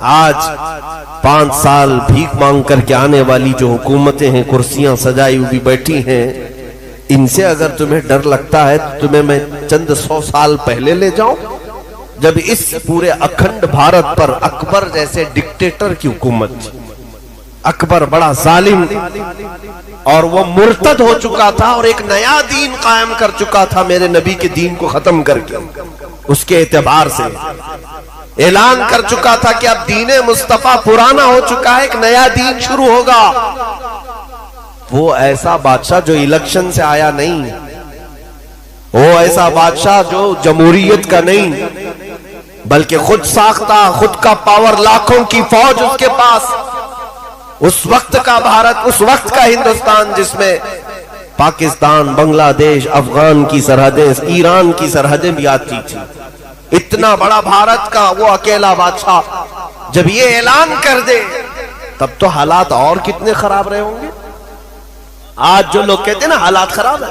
आज 5 साल भीख मांग करके आने वाली जो हुकूमतें हैं, कुर्सियां सजाई हुई बैठी हैं, इनसे अगर तुम्हें डर लगता है तो तुम्हें मैं चंद 100 साल पहले ले जाऊं, जब इस पूरे अखंड भारत पर अकबर जैसे डिक्टेटर की हुकूमत थी। अकबर बड़ा जालिम और वो मुर्तद हो चुका था और एक नया दीन कायम कर चुका था, मेरे नबी के दीन को खत्म करके। उसके एतबार से ऐलान कर चुका था कि अब दीने मुस्तफा पुराना हो चुका है, एक नया दीन शुरू होगा। वो ऐसा बादशाह जो इलेक्शन से आया नहीं, वो ऐसा बादशाह जो जमहूरियत का नहीं, बल्कि खुद साख्ता, खुद का पावर, लाखों की फौज उसके पास। उस वक्त का भारत, उस वक्त का हिंदुस्तान जिसमें पाकिस्तान, बांग्लादेश, अफगान की सरहदें, ईरान की सरहदें भी आती थी, इतना बड़ा भारत का वो अकेला बादशाह जब ये ऐलान कर दे, तब तो हालात और कितने खराब रहे होंगे। आज जो लोग कहते हैं ना हालात खराब है,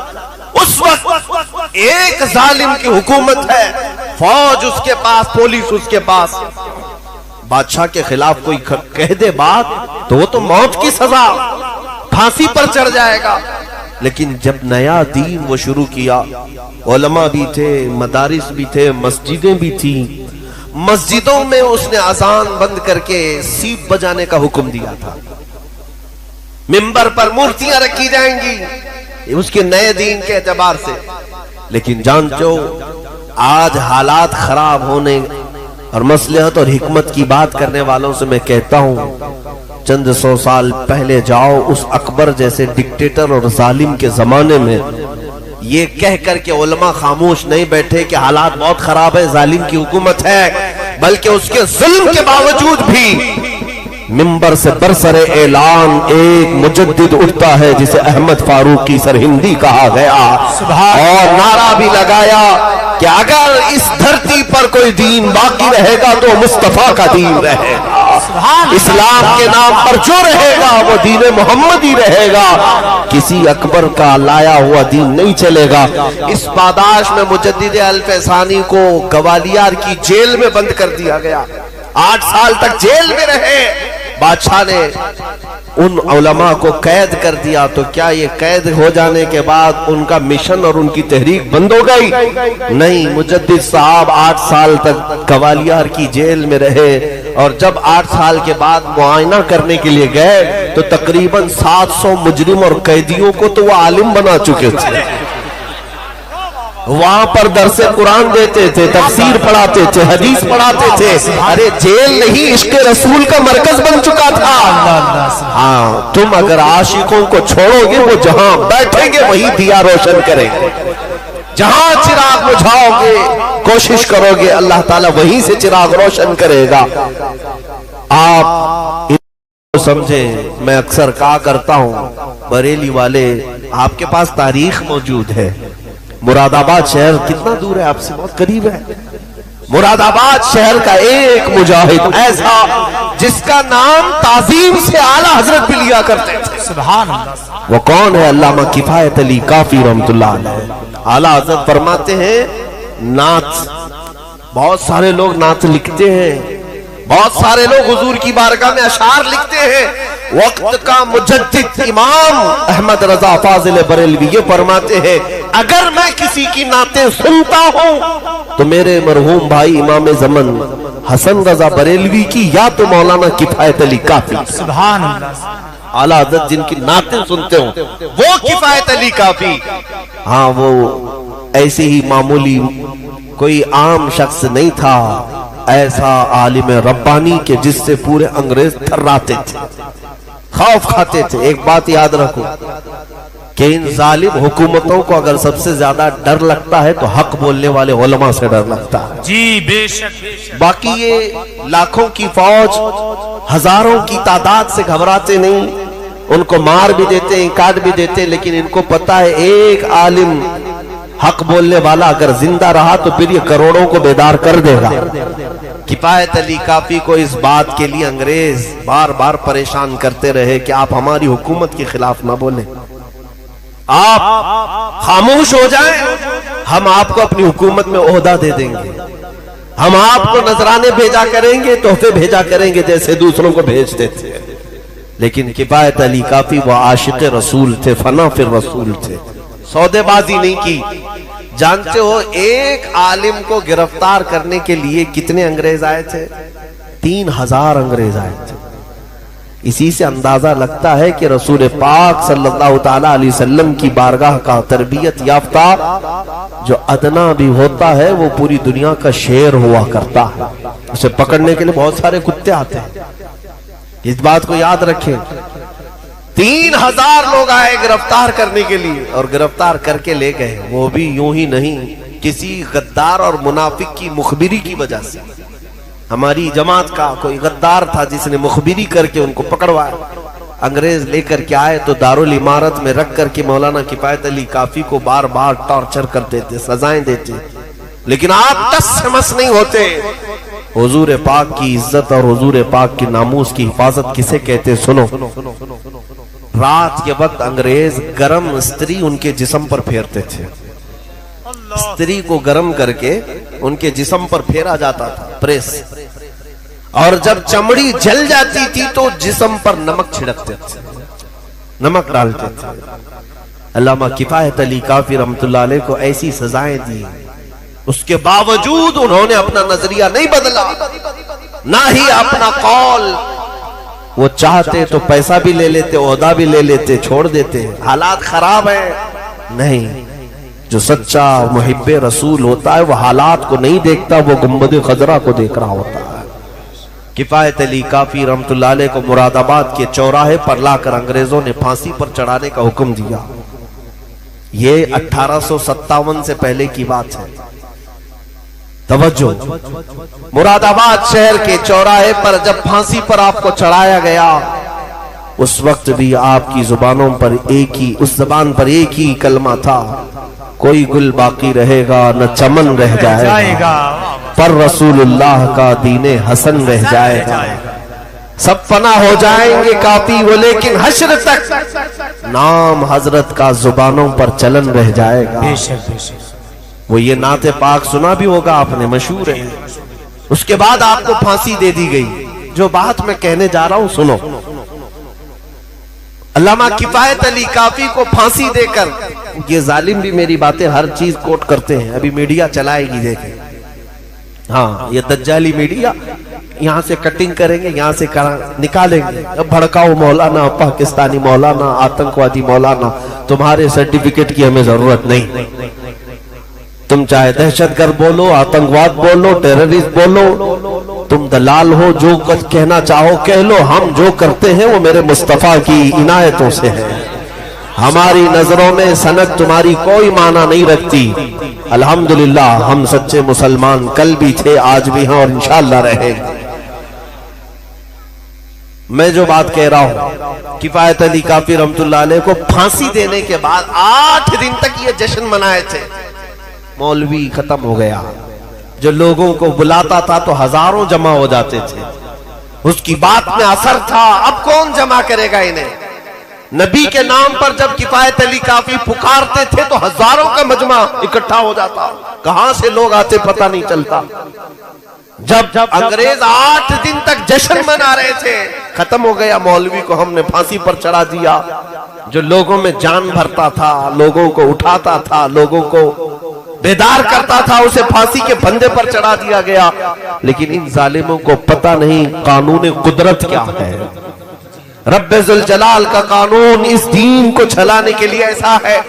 उस वक्त एक जालिम की हुकूमत है, फौज उसके पास, पुलिस उसके पास। बादशाह के खिलाफ कोई कह दे बात तो वो तो मौत की सजा, फांसी पर चढ़ जाएगा। लेकिन जब नया दीन वो शुरू किया, उलमा भी थे, मदारिस भी थे, मस्जिदें भी थी। मस्जिदों में उसने अजान बंद करके सीप बजाने का हुक्म दिया था। मिंबर पर मूर्तियां रखी जाएंगी उसके नए दीन के एतबार से। लेकिन जानते हो आज हालात खराब होने और मसलहत और हिकमत की बात करने वालों से मैं कहता हूं, चंद 100 साल पहले जाओ, उस अकबर जैसे डिक्टेटर और जालिम के जमाने में ये कह कर के उलमा खामोश नहीं बैठे कि हालात बहुत खराब है, जालिम की हुकूमत है, बल्कि उसके जुल्म के बावजूद भी मिंबर से बरसरे ऐलान एक मुजद्दिद उठता है जिसे अहमद फारूक की सरहिंदी कहा गया, और नारा भी लगाया कि अगर इस धरती पर कोई दीन बाकी रहेगा तो मुस्तफा का दीन रहेगा। इस्लाम के नाम पर जो रहेगा वो दीन मोहम्मद ही रहेगा, किसी अकबर का लाया हुआ दीन नहीं चलेगा। इस पादाश में मुजद्दिद अल-फैसानी को ग्वालियर की जेल में बंद कर दिया गया, 8 साल तक जेल में रहे। बादशाह ने उन उलमा को कैद कर दिया, तो क्या ये कैद हो जाने के बाद उनका मिशन और उनकी तहरीक बंद हो गई? नहीं, मुजद्दिद साहब 8 साल तक ग्वालियर की जेल में रहे, और जब 8 साल के बाद मुआयना करने के लिए गए तो तकरीबन 700 मुजरिम और कैदियों को तो वो आलिम बना चुके थे। वहां पर दरसे कुरान देते थे, तफसीर पढ़ाते थे, हदीस पढ़ाते थे। अरे जेल नहीं, इश्क रसूल का मरकज बन चुका था। हाँ, तुम अगर आशिकों को छोड़ोगे वो जहां बैठेंगे वही दिया रोशन करेंगे, जहां चिराग बुझाओगे, कोशिश करोगे, अल्लाह ताला वहीं से चिराग रोशन करेगा। आप समझे, मैं अक्सर कहा करता हूं, बरेली वाले आपके पास तारीख मौजूद है। मुरादाबाद शहर कितना दूर है आपसे? बहुत करीब है। मुरादाबाद शहर का एक मुजाहिद ऐसा जिसका नाम ताजीम से आला हजरत भी लिया करते थे, सुभान अल्लाह। वो कौन है? अल्लामा किफायत अली काफी रहमतुल्लाह अलैह। आला हजरत फरमाते हैं नात, बहुत सारे लोग नात लिखते हैं, बहुत सारे लोग हुजूर की बारगाह में अशार लिखते हैं। वक्त का मुजद्दिद इमाम अहमद रजा फाजिल बरेलवी ये फरमाते हैं, अगर मैं किसी की नाते सुनता हूं तो मेरे मरहूम भाई इमाम ज़मन हसन रजा बरेलवी की, या तो मौलाना किफायत अली काफी, सुभान अल्लाह। आला हज़रत जिनकी नाते सुनते हो वो किफायत अली काफी। हाँ, वो ऐसे ही मामूली कोई आम शख्स नहीं था, ऐसा आलिम रब्बानी के जिससे पूरे अंग्रेज थर्राते थे, खौफ खाते थे। एक बात याद रखो कि इन जालिम हुकूमतों को अगर सबसे ज्यादा डर लगता है तो हक बोलने वाले उलमा से डर लगता है। जी बेशक। बाकी ये लाखों की फौज, हजारों की तादाद से घबराते नहीं, उनको मार भी देते, काट भी देते, लेकिन इनको पता है एक आलिम हक बोलने वाला अगर जिंदा रहा तो फिर ये करोड़ों को बेदार कर देगा। किफायत अली काफी को इस बात के लिए अंग्रेज बार बार परेशान करते रहे कि आप हमारी हुकूमत के खिलाफ ना बोलें, आप खामोश हो जाएं, हम आपको अपनी हुकूमत में ओहदा दे देंगे, हम आपको नजराने भेजा करेंगे, तोहफे भेजा करेंगे जैसे दूसरों को भेजते थे। लेकिन किफायत अली काफी वो आशिक रसूल थे, फना फिर रसूल थे, सौदेबाजी नहीं की। जानते हो एक आलिम को गिरफ्तार करने के लिए कितने अंग्रेज आए थे? 3000 अंग्रेज आए थे। इसी से अंदाजा लगता है कि रसूल पाक सल्लल्लाहु ताला अलैहि वसल्लम की बारगाह का तरबियत याफ्ता जो अदना भी होता है वो पूरी दुनिया का शेर हुआ करता है। उसे पकड़ने के लिए बहुत सारे कुत्ते आते हैं, इस बात को याद रखें। 3000 लोग आए गिरफ्तार करने के लिए और गिरफ्तार करके ले गए, वो भी यूं ही नहीं, किसी गद्दार और मुनाफिक की मुखबिरी की वजह से। हमारी जमात का कोई गद्दार था जिसने मुखबिरी करके उनको पकड़वाया। अंग्रेज लेकर के आए तो दारुल इमारत में रख करके मौलाना किफायत अली काफी को बार बार टॉर्चर करते थे, सजाएं देते, लेकिन आप टस से मस नहीं होते। हुजूर पाक की इज्जत और हुजूर पाक की नामूस की हिफाजत किसे कहते सुनो। रात के वक्त अंग्रेज गरम स्त्री उनके जिस्म पर फेरते थे, स्त्री को गरम करके उनके जिस्म पर फेरा जाता था, प्रेस, और जब चमड़ी जल जाती थी तो जिस्म पर नमक छिड़कते थे, नमक डालते थे। अल्लामा किफायत अली काफी रहमतुल्लाह अलैह को ऐसी सजाएं दी, उसके बावजूद उन्होंने अपना नजरिया नहीं बदला, ना ही अपना कौल। वो चाहते तो पैसा भी ले लेते, ओहदा भी ले लेते, छोड़ देते, हालात खराब है। नहीं, जो सच्चा मुहिब्बे रसूल होता है वो हालात को नहीं देखता, वो गुंबद खजरा को देख रहा होता है। किफायत अली काफी रहमतुल्लाह अलैह को मुरादाबाद के चौराहे पर लाकर अंग्रेजों ने फांसी पर चढ़ाने का हुक्म दिया। ये 1857 से पहले की बात है। तवज्जो, मुरादाबाद शहर के चौराहे पर जब फांसी पर आपको चढ़ाया गया, उस वक्त भी आपकी जुबानों पर एक ही, उस जबान पर एक ही कलमा था, कोई गुल बाकी रहेगा न चमन रह जाएगा, पर रसूलुल्लाह का दीने हसन रह जाएगा। सब फना हो जाएंगे काफी वो, लेकिन हश्र तक नाम हजरत का जुबानों पर चलन रह जाएगा। बेशक बेशक। वो ये नाते पाक सुना भी होगा आपने, मशहूर है। उसके बाद आपको फांसी दे दी गई। जो बात मैं कहने जा रहा हूं सुनो। अल्लामा किफायत अली काफी को फांसी देकर, ये जालिम भी मेरी बातें हर चीज कोट करते हैं, अभी मीडिया चलाएगी, देखें। हाँ, ये दज्जाली मीडिया यहां से कटिंग करेंगे, यहां से निकालेंगे। अब भड़काओ मौलाना, पाकिस्तानी मौलाना, आतंकवादी मौलाना, तुम्हारे सर्टिफिकेट की हमें जरूरत नहीं। तुम चाहे दहशतगर्द बोलो, आतंकवाद बोलो, टेररिस्ट बोलो, तुम दलाल हो, जो कुछ कहना चाहो कह लो। हम जो करते हैं वो मेरे मुस्तफा की इनायतों से है। हमारी नजरों में सनद तुम्हारी कोई माना नहीं रखती। अल्हम्दुलिल्लाह हम सच्चे मुसलमान कल भी थे, आज भी हैं और इंशाअल्लाह रहेंगे। मैं जो बात कह रहा हूं, किफायत अली काफी रहमतुल्लाह अलैह को फांसी देने के बाद 8 दिन तक ये जश्न मनाए थे। मौलवी खत्म हो गया, जो लोगों को बुलाता था तो हजारों जमा हो जाते थे, उसकी बात में असर था। अब कौन जमा करेगा इन्हें? नबी के नाम पर जब किफायत अली काफी पुकारते थे तो हजारों का मजमा इकट्ठा हो जाता। कहां से लोग आते पता नहीं चलता। जब अंग्रेज 8 दिन तक जश्न मना रहे थे, खत्म हो गया, मौलवी को हमने फांसी पर चढ़ा दिया। जो लोगों में जान भरता था, लोगों को उठाता था, लोगों को बेदार करता था, उसे फांसी के फंदे पर चढ़ा दिया गया। लेकिन इन जालिमों को पता नहीं कानून कुदरत क्या है। रब्बे जुल जलाल का कानून इस दीन को चलाने के लिए ऐसा है।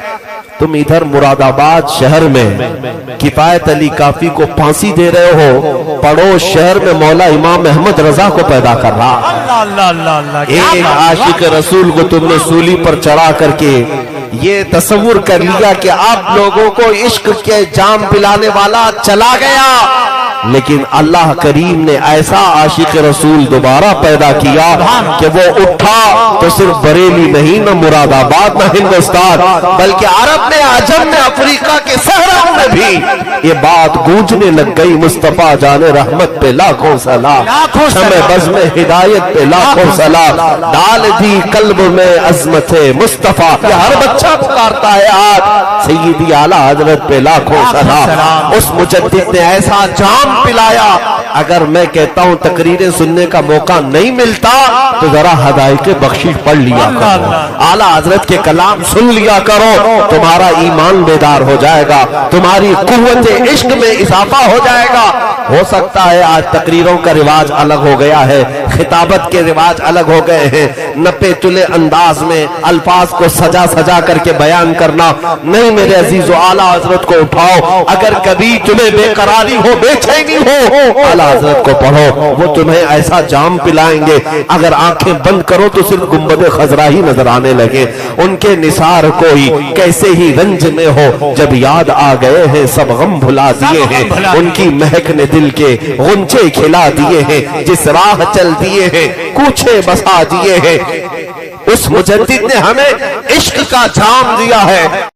तुम इधर मुरादाबाद शहर में किफायत अली काफी को फांसी दे रहे हो, पड़ोस शहर में मौला इमाम अहमद रजा को पैदा कर रहा। एक आशिक रसूल को तुमने सूली पर चढ़ा करके ये तस्वुर कर लिया कि आप लोगों को इश्क के जाम पिलाने वाला चला गया, लेकिन अल्लाह करीम ने ऐसा आशिक रसूल दोबारा पैदा किया कि वो उठा तो सिर्फ बरेली नहीं, न मुरादाबाद, न हिंदुस्तान, बल्कि अरब में, आजम में, अफ्रीका के सहराओं में भी ये बात गूंजने लग गई। मुस्तफा जाने रहमत पे लाखों सलाम, शमे बज़ में हिदायत पे लाखों सलाम, डाल दी कल्ब में अज़मत मुस्तफा। ये हर बच्चा पुकारता है आज सय्यदी आला हजरत पे लाखों सलाम। उस मुजद्दिद ने ऐसा जाम जाम पिलाया। अगर मैं कहता हूं तकरीरें सुनने का मौका नहीं मिलता तो जरा हदायत बख्शिश पढ़ लिया करो, आला हजरत के कलाम सुन लिया करो, तुम्हारा ईमान बेदार हो जाएगा, तुम्हारी कुव्वत इश्क में इजाफा हो जाएगा। हो सकता है आज तकरीरों का रिवाज अलग हो गया है, खिताबत के रिवाज अलग हो गए हैं, नपे तुले अंदाज में अल्फाज को सजा सजा करके बयान करना। नहीं मेरे अजीजों, आला हजरत को उठाओ। अगर कभी तुम्हें बेकरारी हो, बेचैनी हो, आला हजरत को पढ़ो, वो तुम्हें ऐसा जाम पिलाएंगे अगर आंखें बंद करो तो सिर्फ गुंबद खजरा ही नजर आने लगे। उनके निसार कोई कैसे ही रंज में हो, जब याद आ गए हैं सब गम भुला दिए हैं। उनकी महक ने दिल के गुंचे खिला दिए हैं, जिस राह चल दिए हैं कूचे बसा दिए हैं। उस मुजद्दिद ने हमें इश्क का जाम दिया है।